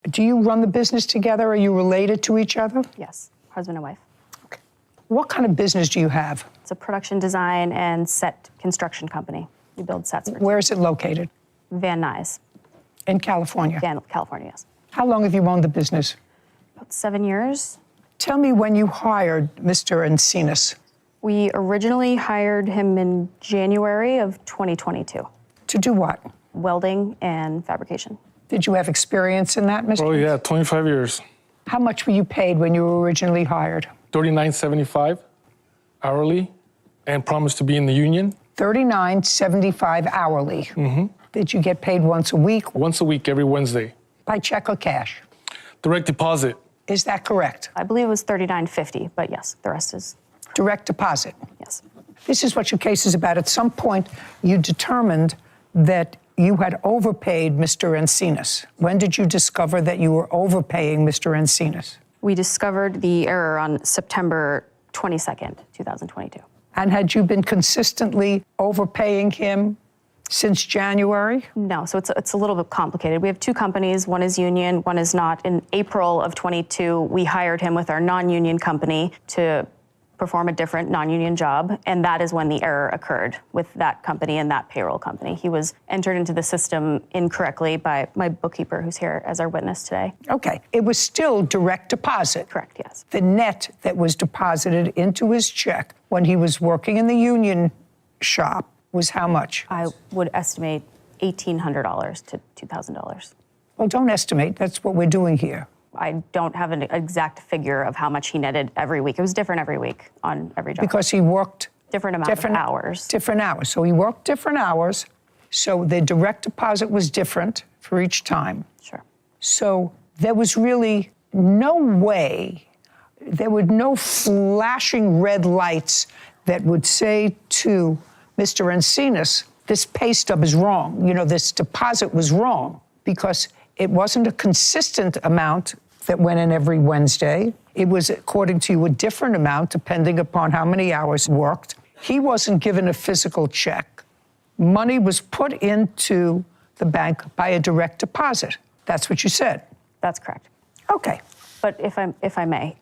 Do you run the business together? Are you related to each other? Yes, husband and wife. Okay. What kind of business do you have? It's a production design and set construction company. We build sets for Where is it located? Van Nuys. In California? California, yes. How long have you owned the business? About 7 years. Tell me when you hired Mr. Encinas. We originally hired him in January of 2022. To do what? Welding and fabrication. Did you have experience in that, Mr.? Oh, yeah, 25 years. How much were you paid when you were originally hired? $39.75 hourly, and promised to be in the union. $39.75 hourly. Mm-hmm. Did you get paid once a week? Once a week, every Wednesday. By check or cash? Direct deposit. Is that correct? I believe it was $39.50, but yes, the rest is... Direct deposit? Yes. This is what your case is about. At some point, you determined that you had overpaid Mr. Encinas. When did you discover that you were overpaying Mr. Encinas? We discovered the error on September 22nd, 2022. And had you been consistently overpaying him since January? No, so it's a little bit complicated. We have two companies, one is union, one is not. In April of 22, we hired him with our non-union company to perform a different non-union job, and that is when the error occurred with that company and that payroll company. He was entered into the system incorrectly by my bookkeeper, who's here as our witness today. Okay, it was still direct deposit. Correct, yes. The net that was deposited into his check when he was working in the union shop was how much? I would estimate $1,800 to $2,000. Well, don't estimate, that's what we're doing here. I don't have an exact figure of how much he netted every week. It was different every week on every job. Because he worked different amount of hours. Different hours. So he worked different hours. So the direct deposit was different for each time. Sure. So there was really no way, there were no flashing red lights that would say to Mr. Encinas, this pay stub is wrong. You know, this deposit was wrong because it wasn't a consistent amount that went in every Wednesday. It was, according to you, a different amount depending upon how many hours worked. He wasn't given a physical check. Money was put into the bank by a direct deposit. That's what you said. That's correct. Okay. But if I may,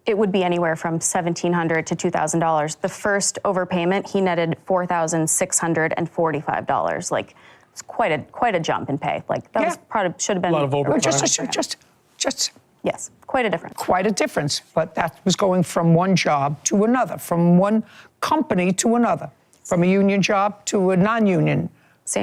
it would be anywhere from $1,700 to $2,000. The first overpayment, he netted $4,645. Like, it's quite a jump in pay. Like that was probably should have been a lot of overtime. Just yes, quite a difference. Quite a difference, but that was going from one job to another, from one company to another, from a union job to a non-union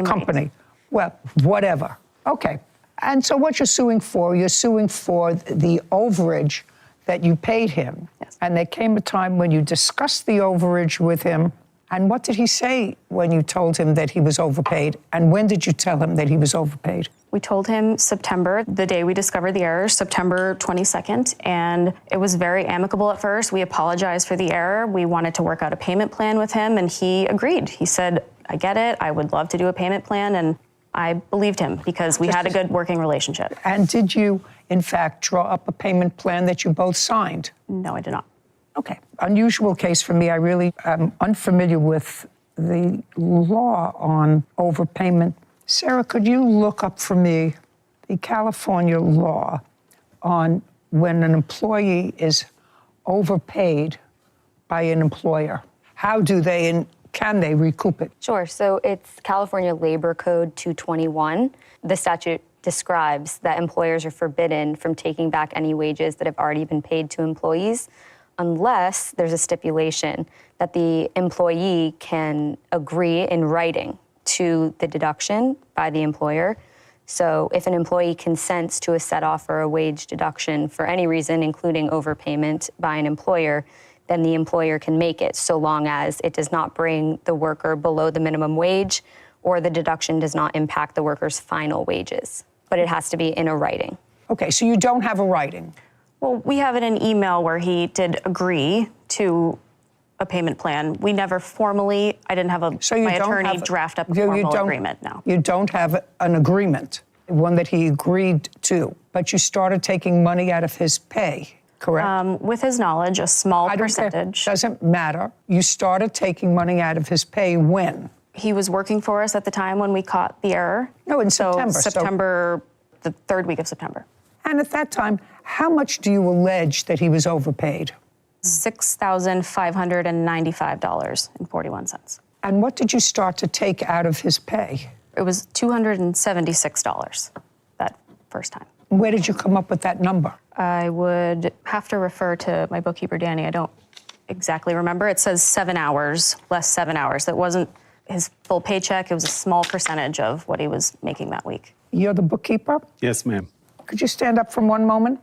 company. Rate. Well, whatever. Okay. And so what you're suing for the overage that you paid him. Yes. And there came a time when you discussed the overage with him. And what did he say when you told him that he was overpaid? And when did you tell him that he was overpaid? We told him September, the day we discovered the error, September 22nd, and it was very amicable at first. We apologized for the error. We wanted to work out a payment plan with him, and he agreed. He said, I get it. I would love to do a payment plan, and I believed him because we had a good working relationship. And did you, in fact, draw up a payment plan that you both signed? No, I did not. Okay. Unusual case for me. I really am unfamiliar with the law on overpayment. Sarah, could you look up for me the California law on when an employee is overpaid by an employer? How do they and can they recoup it? Sure. So it's California Labor Code 221. The statute describes that employers are forbidden from taking back any wages that have already been paid to employees unless there's a stipulation that the employee can agree in writing to the deduction by the employer. So if an employee consents to a set-off or a wage deduction for any reason, including overpayment by an employer, then the employer can make it so long as it does not bring the worker below the minimum wage or the deduction does not impact the worker's final wages. But it has to be in a writing. Okay, so you don't have a writing. Well, we have it in email where he did agree to a payment plan. We never formally, I didn't have my attorney draft up a formal agreement, no. You don't have an agreement, one that he agreed to, but you started taking money out of his pay, correct? With his knowledge, a small percentage. Doesn't matter. You started taking money out of his pay when? He was working for us at the time when we caught the error. No, in September. So September the third week of September. And at that time, how much do you allege that he was overpaid? $6,595.41. And what did you start to take out of his pay? It was $276 that first time. Where did you come up with that number? I would have to refer to my bookkeeper, Danny. I don't exactly remember. It says 7 hours, less 7 hours. That wasn't his full paycheck. It was a small percentage of what he was making that week. You're the bookkeeper? Yes, ma'am. Could you stand up for one moment?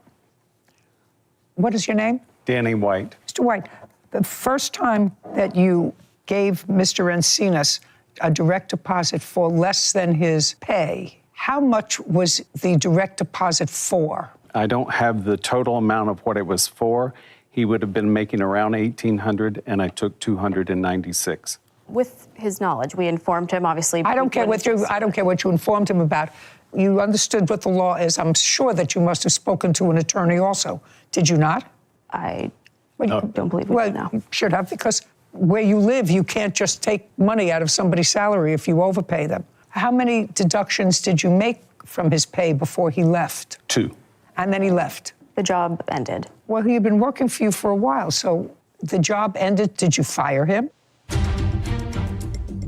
What is your name? Danny White. Mr. White, the first time that you gave Mr. Encinas a direct deposit for less than his pay, how much was the direct deposit for? I don't have the total amount of what it was for. He would have been making around $1,800, and I took $296. With his knowledge, we informed him, obviously. I don't care what you informed him about. You understood what the law is. I'm sure that you must have spoken to an attorney also. Did you not? I don't believe we Well, did now. you should have, because where you live, you can't just take money out of somebody's salary if you overpay them. How many deductions did you make from his pay before he left? 2. And then he left. The job ended. Well, he had been working for you for a while, so the job ended. Did you fire him?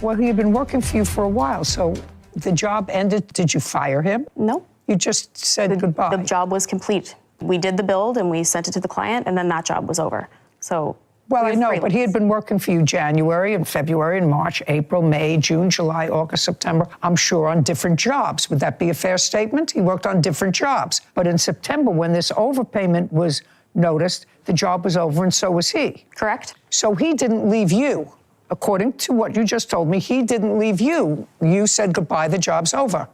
Well, he had been working for you for a while, so the job ended. Did you fire him? No. You just said goodbye. The job was complete. We did the build and we sent it to the client, and then that job was over. So. Well, we I were know, freelance. but he had been working for you January and February and March, April, May, June, July, August, September, I'm sure on different jobs. Would that be a fair statement? He worked on different jobs. But in September, when this overpayment was noticed, the job was over and so was he. Correct. So he didn't leave you. According to what you just told me, he didn't leave you. You said goodbye, the job's over.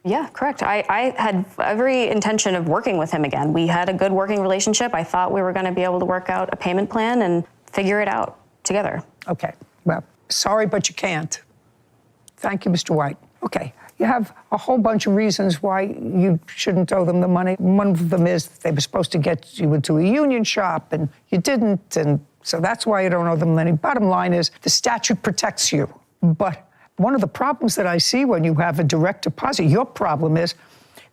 Yeah, correct. I had every intention of working with him again. We had a good working relationship. I thought we were going to be able to work out a payment plan and figure it out together. Okay, well, sorry, but you can't. Thank you, Mr. White. Okay, you have a whole bunch of reasons why you shouldn't owe them the money. One of them is they were supposed to get you into a union shop and you didn't, and so that's why you don't owe them money. Bottom line is the statute protects you, but one of the problems that I see when you have a direct deposit, your problem is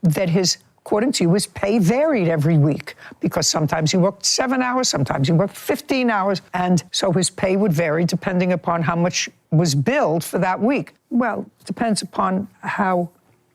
that according to you, his pay varied every week because sometimes he worked 7 hours, sometimes he worked 15 hours, and so his pay would vary depending upon how much was billed for that week. Well, it depends upon how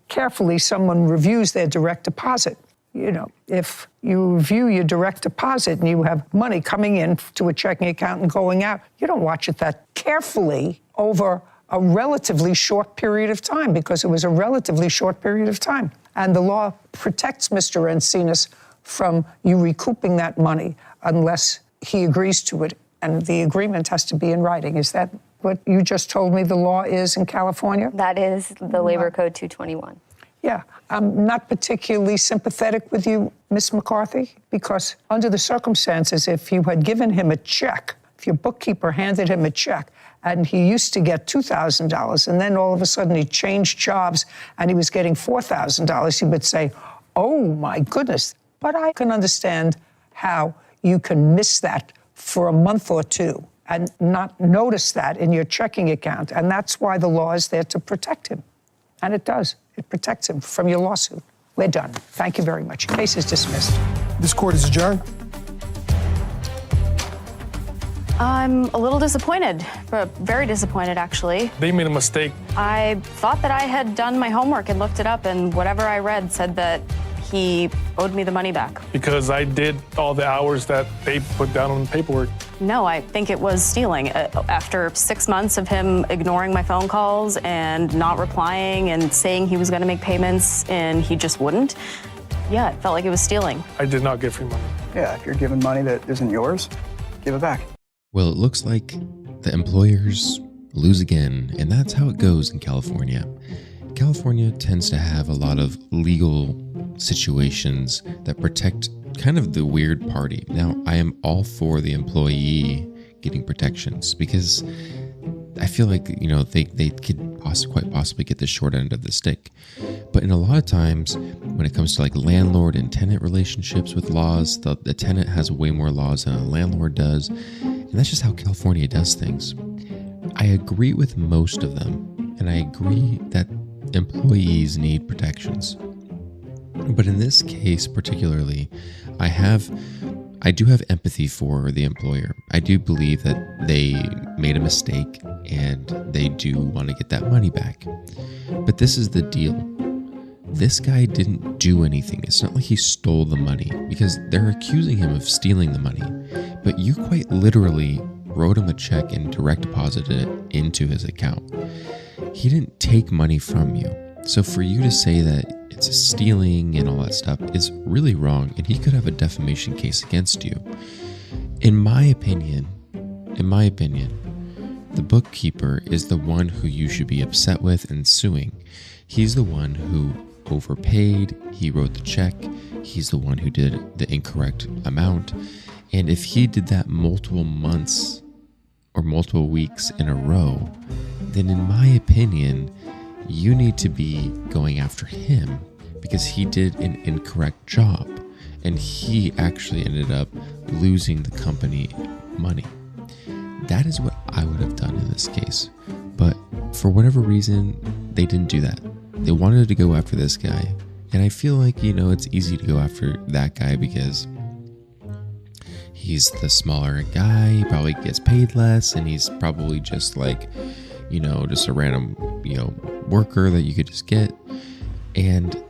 carefully someone reviews their direct deposit. You know, if you review your direct deposit and you have money coming in to a checking account and going out, you don't watch it that carefully over a relatively short period of time, because it was a relatively short period of time. And the law protects Mr. Encinas from you recouping that money unless he agrees to it, and the agreement has to be in writing. Is that what you just told me the law is in California? That is the Labor Code 221. Yeah, I'm not particularly sympathetic with you, Miss McCarthy, because under the circumstances, if you had given him a check, if your bookkeeper handed him a check, and he used to get $2,000, and then all of a sudden he changed jobs and he was getting $4,000, you would say, oh my goodness. But I can understand how you can miss that for a month or two and not notice that in your checking account. And that's why the law is there to protect him. And it does. It protects him from your lawsuit. We're done. Thank you very much. Case is dismissed. This court is adjourned. I'm a little disappointed, but very disappointed, actually. They made a mistake. I thought that I had done my homework and looked it up, and whatever I read said that he owed me the money back. Because I did all the hours that they put down on the paperwork. No, I think it was stealing. After 6 months of him ignoring my phone calls and not replying and saying he was going to make payments and he just wouldn't, yeah, it felt like it was stealing. I did not get free money. Yeah, if you're given money that isn't yours, give it back. Well, it looks like the employers lose again, and that's how it goes in California. California tends to have a lot of legal situations that protect kind of the weird party. Now, I am all for the employee getting protections because I feel like, you know, they could quite possibly get the short end of the stick. But in a lot of times, when it comes to like landlord and tenant relationships with laws, the tenant has way more laws than a landlord does. And that's just how California does things. I agree with most of them, and I agree that employees need protections. But in this case particularly, I do have empathy for the employer. I do believe that they made a mistake and they do want to get that money back. But this is the deal. This guy didn't do anything. It's not like he stole the money, because they're accusing him of stealing the money. But you quite literally wrote him a check and direct deposited it into his account. He didn't take money from you. So for you to say that it's stealing and all that stuff is really wrong, and he could have a defamation case against you. In my opinion, the bookkeeper is the one who you should be upset with and suing. He's the one who overpaid, he wrote the check, he's the one who did the incorrect amount. And if he did that multiple months or multiple weeks in a row, then in my opinion, you need to be going after him, because he did an incorrect job and he actually ended up losing the company money. That is what I would have done in this case. But for whatever reason, they didn't do that. They wanted to go after this guy. And I feel like, it's easy to go after that guy because he's the smaller guy, he probably gets paid less, and he's probably just like, just a random, worker that you could just get. And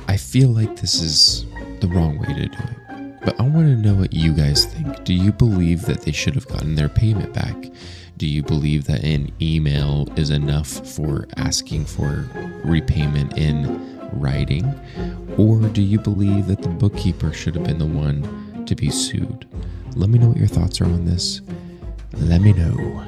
I feel like this is the wrong way to do it. But I want to know what you guys think. Do you believe that they should have gotten their payment back? Do you believe that an email is enough for asking for repayment in writing? Or do you believe that the bookkeeper should have been the one to be sued? Let me know what your thoughts are on this. Let me know.